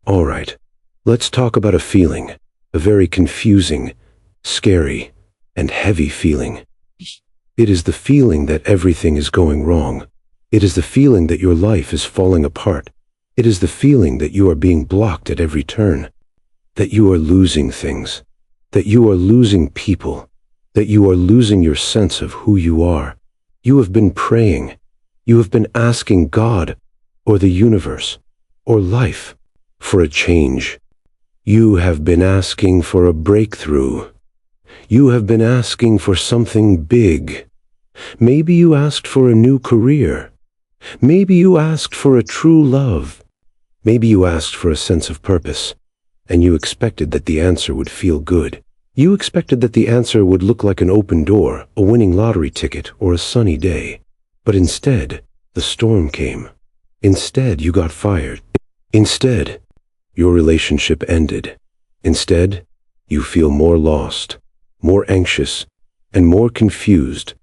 All right, let's talk about a feeling, a very confusing, scary, and heavy feeling. It is the feeling that everything is going wrong. It is the feeling that your life is falling apart. It is the feeling that you are being blocked at every turn, that you are losing things, that you are losing people, that you are losing your sense of who you are. You have been praying. You have been asking God, or the universe, or life, for a change. You have been asking for a breakthrough. You have been asking for something big. Maybe you asked for a new career. Maybe you asked for a true love. Maybe you asked for a sense of purpose, and you expected that the answer would feel good. You expected that the answer would look like an open door, a winning lottery ticket, or a sunny day. But instead, the storm came. Instead, you got fired. Instead, your relationship ended. Instead, you feel more lost, more anxious, and more confused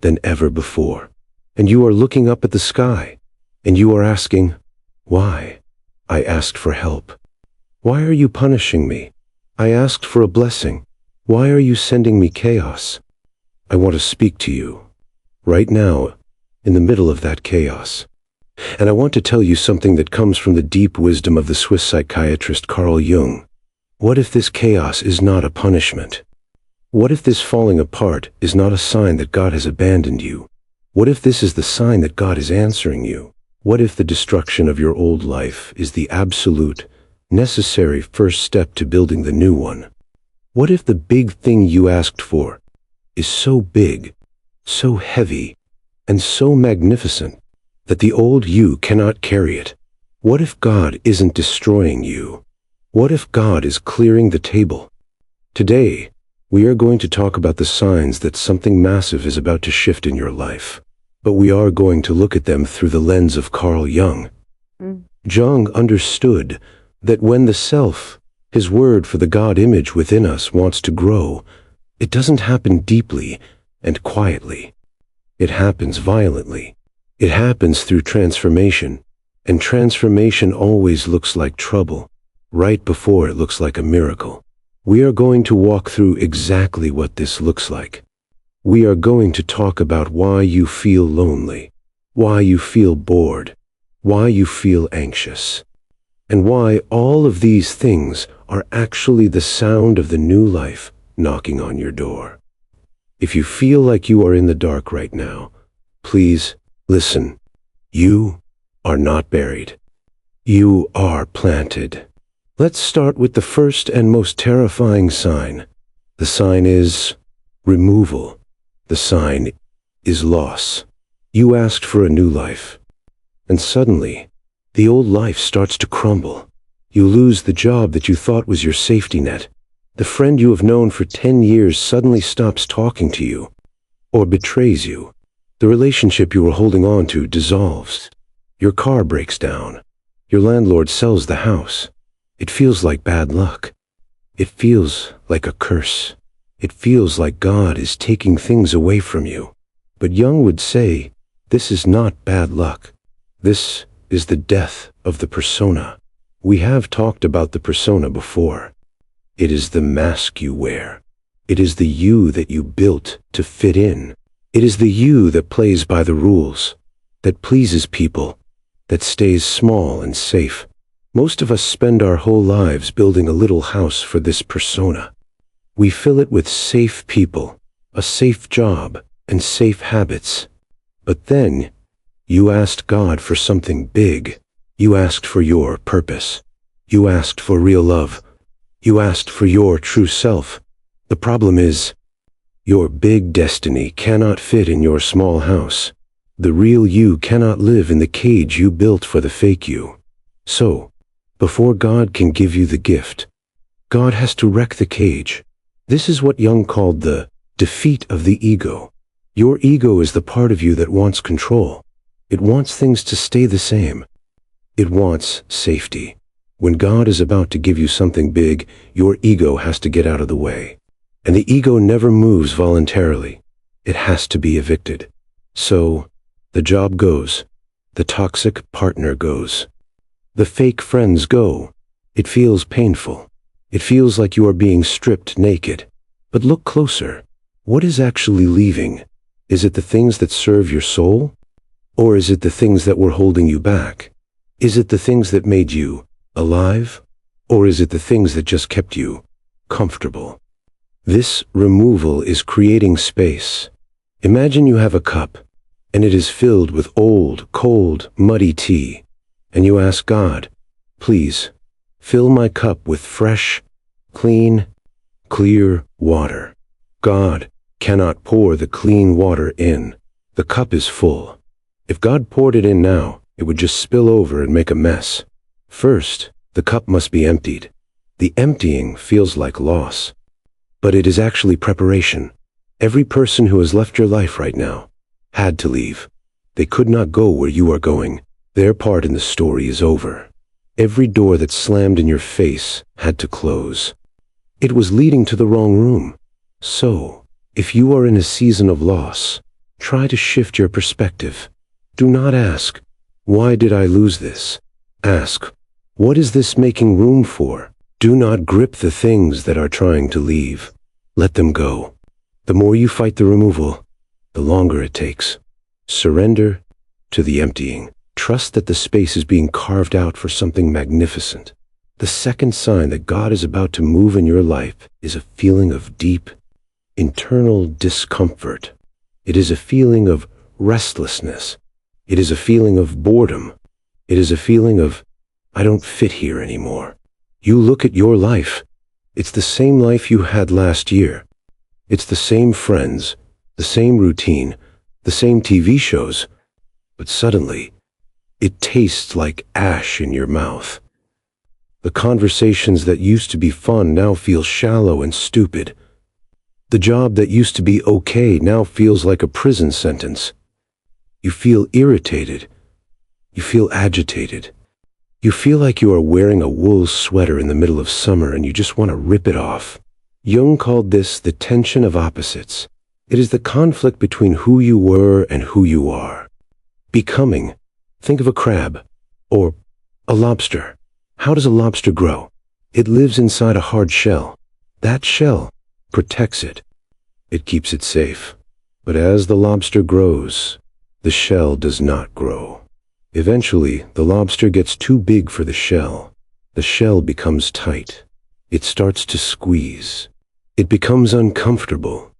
than ever before. And you are looking up at the sky, and you are asking, why? I asked for help. Why are you punishing me? I asked for a blessing. Why are you sending me chaos? I want to speak to you, right now, in the middle of that chaos. And I want to tell you something that comes from the deep wisdom of the Swiss psychiatrist Carl Jung. What if this chaos is not a punishment? What if this falling apart is not a sign that God has abandoned you? What if this is the sign that God is answering you? What if the destruction of your old life is the absolute, necessary first step to building the new one? What if the big thing you asked for is so big, so heavy, and so magnificent that the old you cannot carry it? What if God isn't destroying you? What if God is clearing the table? Today, we are going to talk about the signs that something massive is about to shift in your life. But we are going to look at them through the lens of Carl Jung. Jung understood that when the self, his word for the God image within us, wants to grow, it doesn't happen deeply and quietly. It happens violently. It happens through transformation, and transformation always looks like trouble, right before it looks like a miracle. We are going to walk through exactly what this looks like. We are going to talk about why you feel lonely, why you feel bored, why you feel anxious, and why all of these things are actually the sound of the new life knocking on your door. If you feel like you are in the dark right now, please listen. You are not buried. You are planted. Let's start with the first and most terrifying sign. The sign is removal. The sign is loss. You asked for a new life, and suddenly, the old life starts to crumble. You lose the job that you thought was your safety net. The friend you have known for 10 years suddenly stops talking to you, or betrays you. The relationship you were holding on to dissolves. Your car breaks down. Your landlord sells the house. It feels like bad luck. It feels like a curse. It feels like God is taking things away from you. But Jung would say, this is not bad luck. This is the death of the persona. We have talked about the persona before. It is the mask you wear. It is the you that you built to fit in. It is the you that plays by the rules, that pleases people, that stays small and safe. Most of us spend our whole lives building a little house for this persona. We fill it with safe people, a safe job, and safe habits. But then, you asked God for something big. You asked for your purpose. You asked for real love. You asked for your true self. The problem is, your big destiny cannot fit in your small house. The real you cannot live in the cage you built for the fake you. So, before God can give you the gift, God has to wreck the cage. This is what Jung called the defeat of the ego. Your ego is the part of you that wants control. It wants things to stay the same. It wants safety. When God is about to give you something big, your ego has to get out of the way. And the ego never moves voluntarily. It has to be evicted. So, the job goes. The toxic partner goes. The fake friends go. It feels painful. It feels like you are being stripped naked. But look closer. What is actually leaving? Is it the things that serve your soul? Or is it the things that were holding you back? Is it the things that made you alive? Or is it the things that just kept you comfortable? This removal is creating space. Imagine you have a cup, and it is filled with old, cold, muddy tea, and you ask God, please, fill my cup with fresh, clean, clear water. God cannot pour the clean water in. The cup is full. If God poured it in now, it would just spill over and make a mess. First, the cup must be emptied. The emptying feels like loss, but it is actually preparation. Every person who has left your life right now had to leave. They could not go where you are going. Their part in the story is over. Every door that slammed in your face had to close. It was leading to the wrong room. So, if you are in a season of loss, try to shift your perspective. Do not ask, why did I lose this? Ask, what is this making room for? Do not grip the things that are trying to leave. Let them go. The more you fight the removal, the longer it takes. Surrender to the emptying. Trust that the space is being carved out for something magnificent. The second sign that God is about to move in your life is a feeling of deep, internal discomfort. It is a feeling of restlessness. It is a feeling of boredom. It is a feeling of, I don't fit here anymore. You look at your life. It's the same life you had last year. It's the same friends, the same routine, the same TV shows. But suddenly, it tastes like ash in your mouth. The conversations that used to be fun now feel shallow and stupid. The job that used to be okay now feels like a prison sentence. You feel irritated. You feel agitated. You feel like you are wearing a wool sweater in the middle of summer and you just want to rip it off. Jung called this the tension of opposites. It is the conflict between who you were and who you are. Becoming. Think of a crab or a lobster. How does a lobster grow? It lives inside a hard shell. That shell protects it. It keeps it safe. But as the lobster grows, the shell does not grow. Eventually, the lobster gets too big for the shell. The shell becomes tight. It starts to squeeze. It becomes uncomfortable.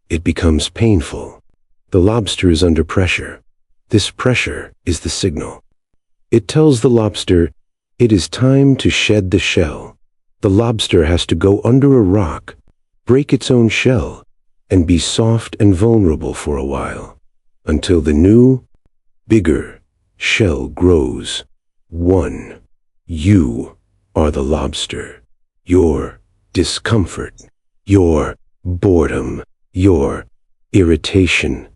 It becomes painful. The lobster is under pressure. This pressure is the signal. It tells the lobster, it is time to shed the shell. The lobster has to go under a rock, break its own shell, and be soft and vulnerable for a while, until the new, bigger shell grows. 1. You are the lobster. Your discomfort, your boredom, your irritation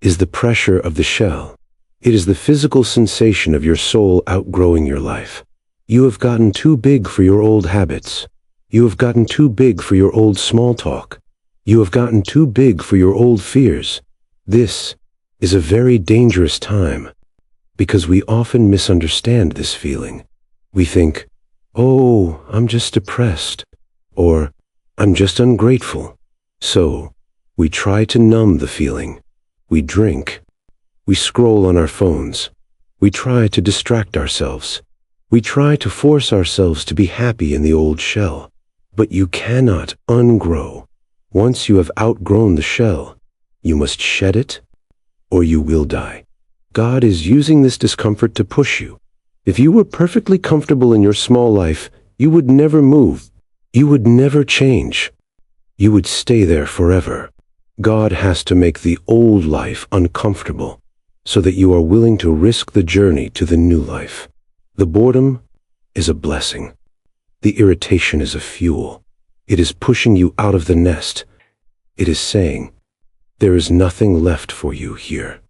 is the pressure of the shell. It is the physical sensation of your soul outgrowing your life. You have gotten too big for your old habits. You have gotten too big for your old small talk. You have gotten too big for your old fears. This is a very dangerous time because we often misunderstand this feeling. We think, oh, I'm just depressed, or I'm just ungrateful. So we try to numb the feeling. We drink. We scroll on our phones. We try to distract ourselves. We try to force ourselves to be happy in the old shell. But you cannot ungrow. Once you have outgrown the shell, you must shed it, or you will die. God is using this discomfort to push you. If you were perfectly comfortable in your small life, you would never move. You would never change. You would stay there forever. God has to make the old life uncomfortable so that you are willing to risk the journey to the new life. The boredom is a blessing. The irritation is a fuel. It is pushing you out of the nest. It is saying, there is nothing left for you here.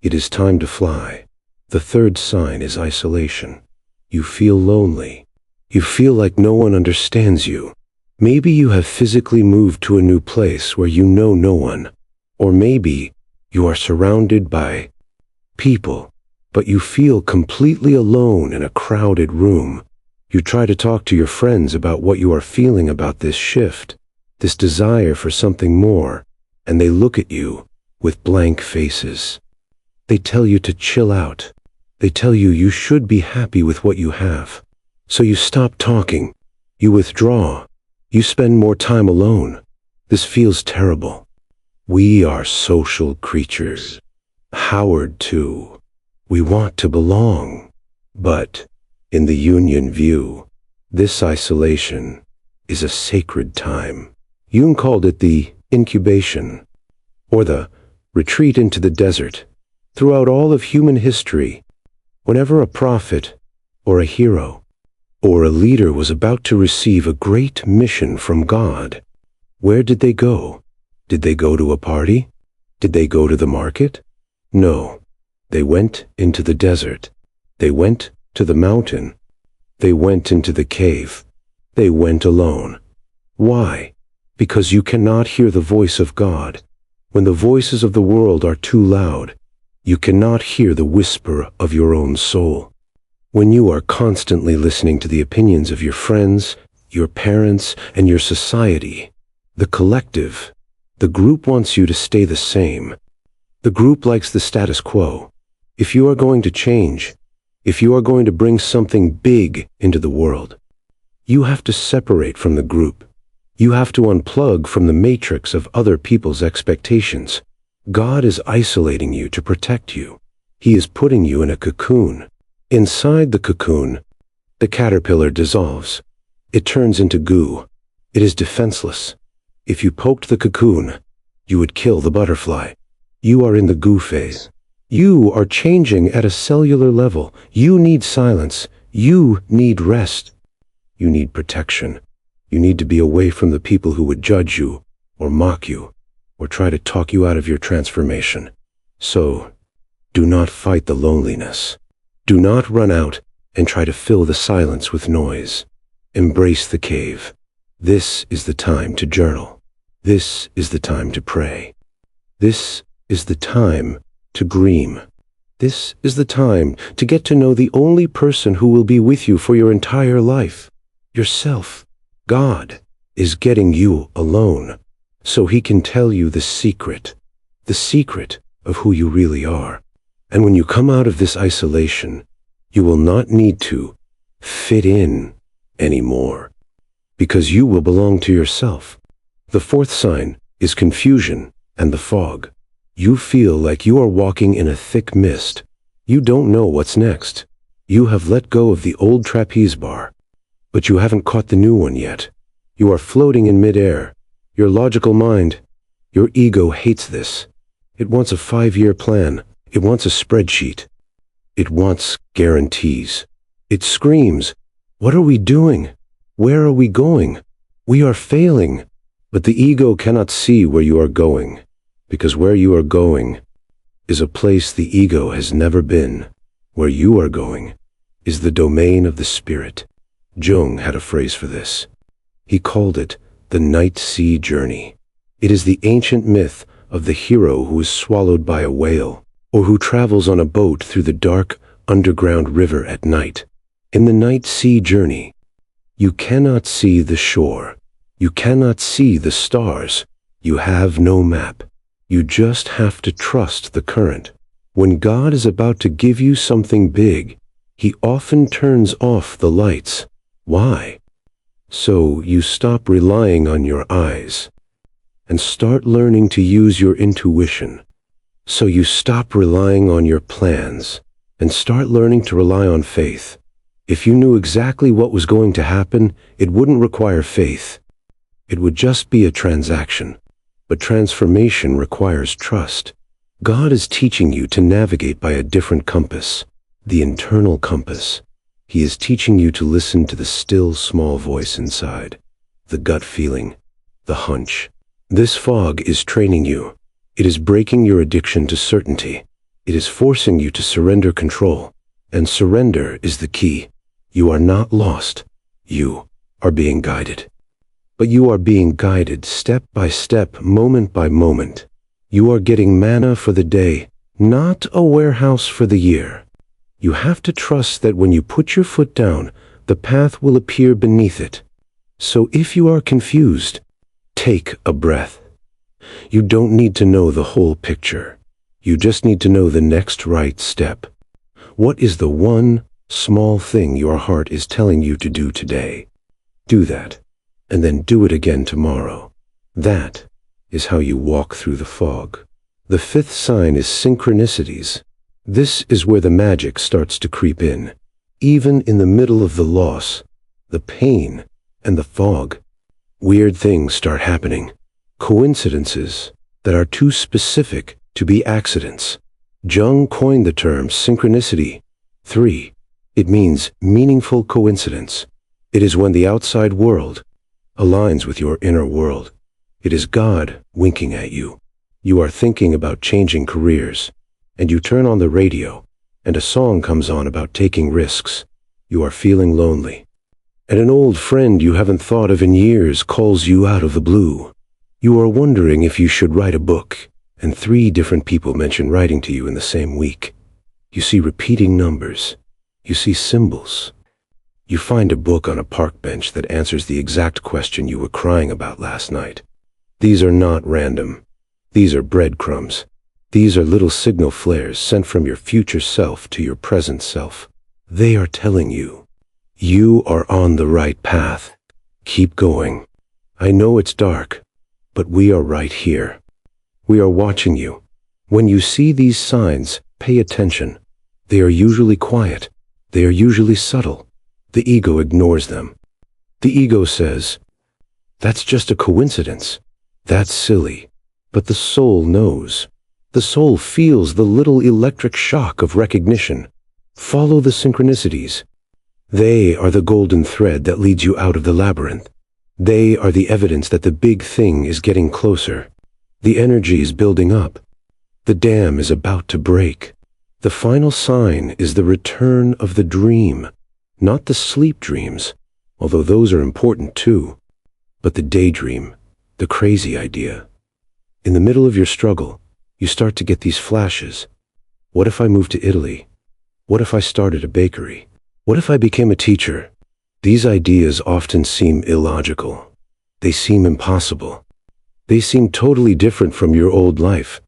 It is time to fly. The third sign is isolation. You feel lonely. You feel like no one understands you. Maybe you have physically moved to a new place where you know no one. Or maybe you are surrounded by people, but you feel completely alone in a crowded room. You try to talk to your friends about what you are feeling about this shift, this desire for something more, and they look at you with blank faces. They tell you to chill out. They tell you you should be happy with what you have. So you stop talking. You withdraw. You spend more time alone. This feels terrible. We are social creatures. Howard too. We want to belong. But in the Jungian view, this isolation is a sacred time. Jung called it the incubation, or the retreat into the desert. Throughout all of human history, whenever a prophet or a hero or a leader was about to receive a great mission from God, where did they go? Did they go to a party? Did they go to the market? No. They went into the desert. They went to the mountain. They went into the cave. They went alone. Why? Because you cannot hear the voice of God. When the voices of the world are too loud, you cannot hear the whisper of your own soul. When you are constantly listening to the opinions of your friends, your parents, and your society, the collective, the group wants you to stay the same. The group likes the status quo. If you are going to change, if you are going to bring something big into the world, you have to separate from the group. You have to unplug from the matrix of other people's expectations. God is isolating you to protect you. He is putting you in a cocoon. Inside the cocoon, the caterpillar dissolves. It turns into goo. It is defenseless. If you poked the cocoon, you would kill the butterfly. You are in the goo phase. You are changing at a cellular level. You need silence. You need rest. You need protection. You need to be away from the people who would judge you, or mock you, or try to talk you out of your transformation. So, do not fight the loneliness. Do not run out and try to fill the silence with noise. Embrace the cave. This is the time to journal. This is the time to pray. This is the time to dream. This is the time to get to know the only person who will be with you for your entire life, yourself. God is getting you alone so He can tell you the secret of who you really are. And when you come out of this isolation, you will not need to fit in anymore, because you will belong to yourself. The fourth sign is confusion and the fog. You feel like you are walking in a thick mist. You don't know what's next. You have let go of the old trapeze bar, but you haven't caught the new one yet. You are floating in midair. Your logical mind, your ego hates this. It wants a 5-year plan. It wants a spreadsheet. It wants guarantees. It screams, "What are we doing? Where are we going? We are failing." But the ego cannot see where you are going, because where you are going is a place the ego has never been. Where you are going is the domain of the spirit. Jung had a phrase for this. He called it the night sea journey. It is the ancient myth of the hero who is swallowed by a whale, or who travels on a boat through the dark, underground river at night. In the night sea journey, you cannot see the shore. You cannot see the stars. You have no map. You just have to trust the current. When God is about to give you something big, He often turns off the lights. Why? So you stop relying on your eyes and start learning to use your intuition. So you stop relying on your plans and start learning to rely on faith. If you knew exactly what was going to happen, it wouldn't require faith. It would just be a transaction. But transformation requires trust. God is teaching you to navigate by a different compass, the internal compass. He is teaching you to listen to the still, small voice inside, the gut feeling, the hunch. This fog is training you. It is breaking your addiction to certainty. It is forcing you to surrender control. And surrender is the key. You are not lost. You are being guided. But you are being guided step by step, moment by moment. You are getting manna for the day, not a warehouse for the year. You have to trust that when you put your foot down, the path will appear beneath it. So if you are confused, take a breath. You don't need to know the whole picture. You just need to know the next right step. What is the one small thing your heart is telling you to do today? Do that, and then do it again tomorrow. That is how you walk through the fog. The fifth sign is synchronicities. This is where the magic starts to creep in. Even in the middle of the loss, the pain, and the fog, weird things start happening. Coincidences that are too specific to be accidents. Jung coined the term synchronicity. 3. It means meaningful coincidence. It is when the outside world aligns with your inner world. It is God winking at you. You are thinking about changing careers, and you turn on the radio, and a song comes on about taking risks. You are feeling lonely, and an old friend you haven't thought of in years calls you out of the blue. You are wondering if you should write a book, and 3 different people mention writing to you in the same week. You see repeating numbers. You see symbols. You find a book on a park bench that answers the exact question you were crying about last night. These are not random. These are breadcrumbs. These are little signal flares sent from your future self to your present self. They are telling you, you are on the right path. Keep going. I know it's dark, but we are right here. We are watching you. When you see these signs, pay attention. They are usually quiet. They are usually subtle. The ego ignores them. The ego says, that's just a coincidence. That's silly. But the soul knows. The soul feels the little electric shock of recognition. Follow the synchronicities. They are the golden thread that leads you out of the labyrinth. They are the evidence that the big thing is getting closer. The energy is building up. The dam is about to break. The final sign is the return of the dream, not the sleep dreams, although those are important too, but the daydream, the crazy idea. In the middle of your struggle, you start to get these flashes. What if I moved to Italy? What if I started a bakery? What if I became a teacher? These ideas often seem illogical. They seem impossible. They seem totally different from your old life.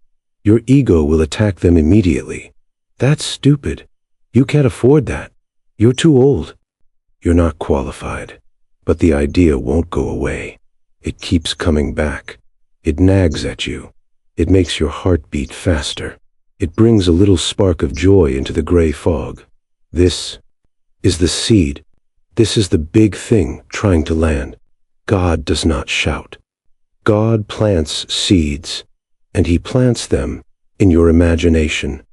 Your ego will attack them immediately. That's stupid. You can't afford that. You're too old. You're not qualified. But the idea won't go away. It keeps coming back. It nags at you. It makes your heart beat faster. It brings a little spark of joy into the gray fog. This is the seed. This is the big thing trying to land. God does not shout. God plants seeds, and he plants them in your imagination.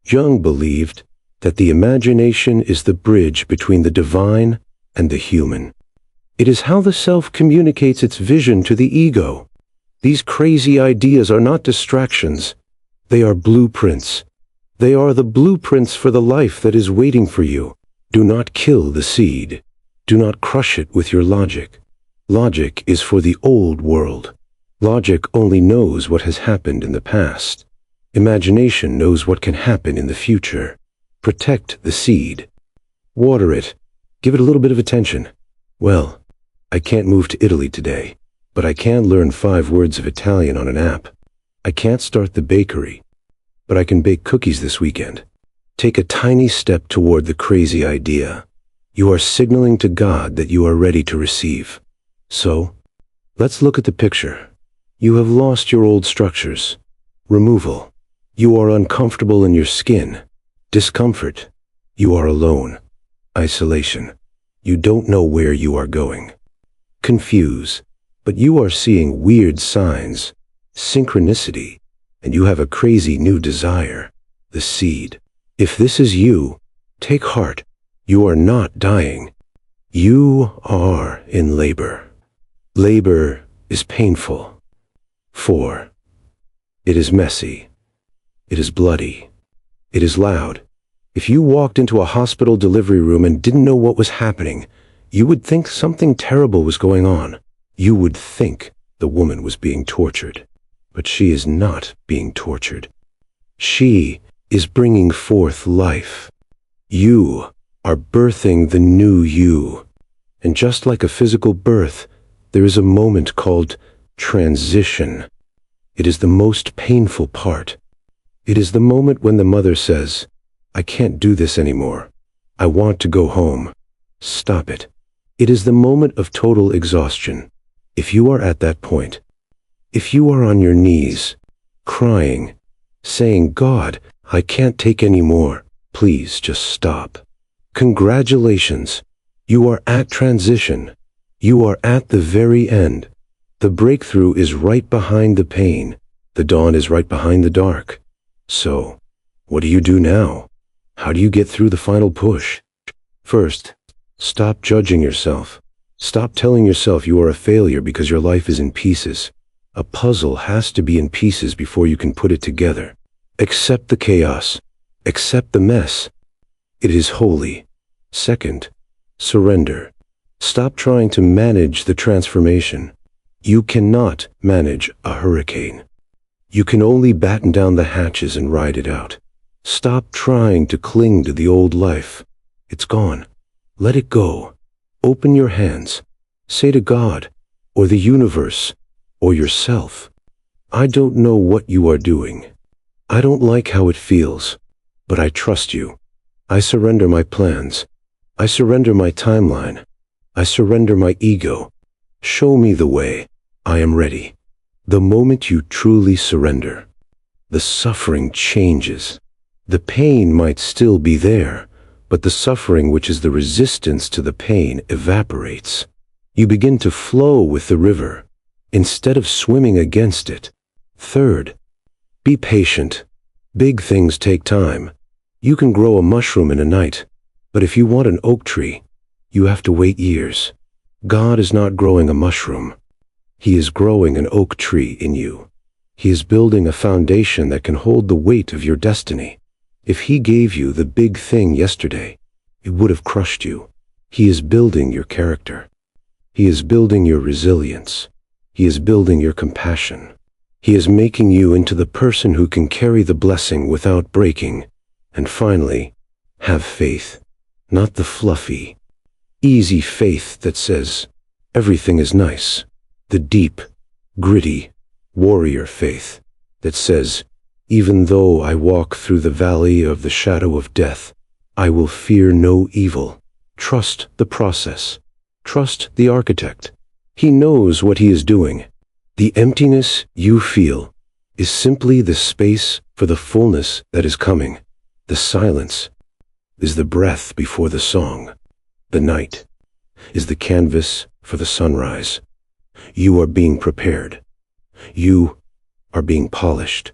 Jung believed that the imagination is the bridge between the divine and the human. It is how the self communicates its vision to the ego. These crazy ideas are not distractions. They are blueprints. They are the blueprints for the life that is waiting for you. Do not kill the seed. Do not crush it with your logic. Logic is for the old world. Logic only knows what has happened in the past. Imagination knows what can happen in the future. Protect the seed. Water it. Give it a little bit of attention. Well, I can't move to Italy today, but I can learn 5 words of Italian on an app. I can't start the bakery, but I can bake cookies this weekend. Take a tiny step toward the crazy idea. You are signaling to God that you are ready to receive. So, let's look at the picture. You have lost your old structures. Removal. You are uncomfortable in your skin. Discomfort. You are alone. Isolation. You don't know where you are going. Confuse. But you are seeing weird signs. Synchronicity. And you have a crazy new desire. The seed. If this is you, take heart. You are not dying. You are in labor. Labor is painful. 4. It is messy. It is bloody. It is loud. If you walked into a hospital delivery room and didn't know what was happening, you would think something terrible was going on. You would think the woman was being tortured. But she is not being tortured. She is bringing forth life. You are birthing the new you. And just like a physical birth, there is a moment called transition. It is the most painful part. It is the moment when the mother says, "I can't do this anymore. I want to go home. Stop it." It is the moment of total exhaustion. If you are at that point, if you are on your knees, crying, saying, "God, I can't take any more. Please just stop." Congratulations. You are at transition. You are at the very end. The breakthrough is right behind the pain. The dawn is right behind the dark. So, what do you do now? How do you get through the final push? First, stop judging yourself. Stop telling yourself you are a failure because your life is in pieces. A puzzle has to be in pieces before you can put it together. Accept the chaos. Accept the mess. It is holy. Second, surrender. Stop trying to manage the transformation. You cannot manage a hurricane. You can only batten down the hatches and ride it out. Stop trying to cling to the old life. It's gone. Let it go. Open your hands. Say to God, or the universe, or yourself, "I don't know what you are doing. I don't like how it feels, but I trust you. I surrender my plans. I surrender my timeline. I surrender my ego. Show me the way. I am ready." The moment you truly surrender, the suffering changes. The pain might still be there, but the suffering, which is the resistance to the pain, evaporates. You begin to flow with the river, instead of swimming against it. Third, be patient. Big things take time. You can grow a mushroom in a night, but if you want an oak tree, you have to wait years. God is not growing a mushroom. He is growing an oak tree in you. He is building a foundation that can hold the weight of your destiny. If He gave you the big thing yesterday, it would have crushed you. He is building your character. He is building your resilience. He is building your compassion. He is making you into the person who can carry the blessing without breaking. And finally, have faith. Not the fluffy, easy faith that says, "Everything is nice." The deep, gritty, warrior faith that says, "Even though I walk through the valley of the shadow of death, I will fear no evil." Trust the process. Trust the architect. He knows what he is doing. The emptiness you feel is simply the space for the fullness that is coming. The silence is the breath before the song. The night is the canvas for the sunrise. You are being prepared. You are being polished.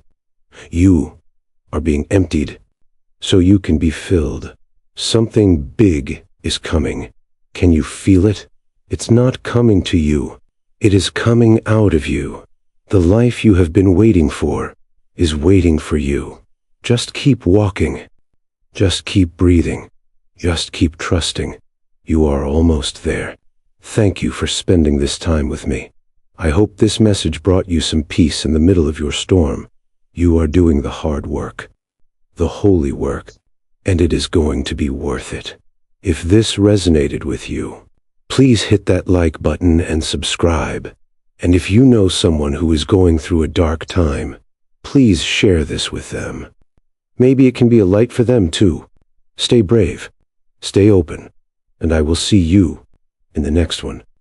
You are being emptied so you can be filled. Something big is coming. Can you feel it? It's not coming to you. It is coming out of you. The life you have been waiting for is waiting for you. Just keep walking. Just keep breathing. Just keep trusting. You are almost there. Thank you for spending this time with me. I hope this message brought you some peace in the middle of your storm. You are doing the hard work, the holy work, and it is going to be worth it. If this resonated with you, please hit that like button and subscribe. And if you know someone who is going through a dark time, please share this with them. Maybe it can be a light for them too. Stay brave, stay open, and I will see you in the next one.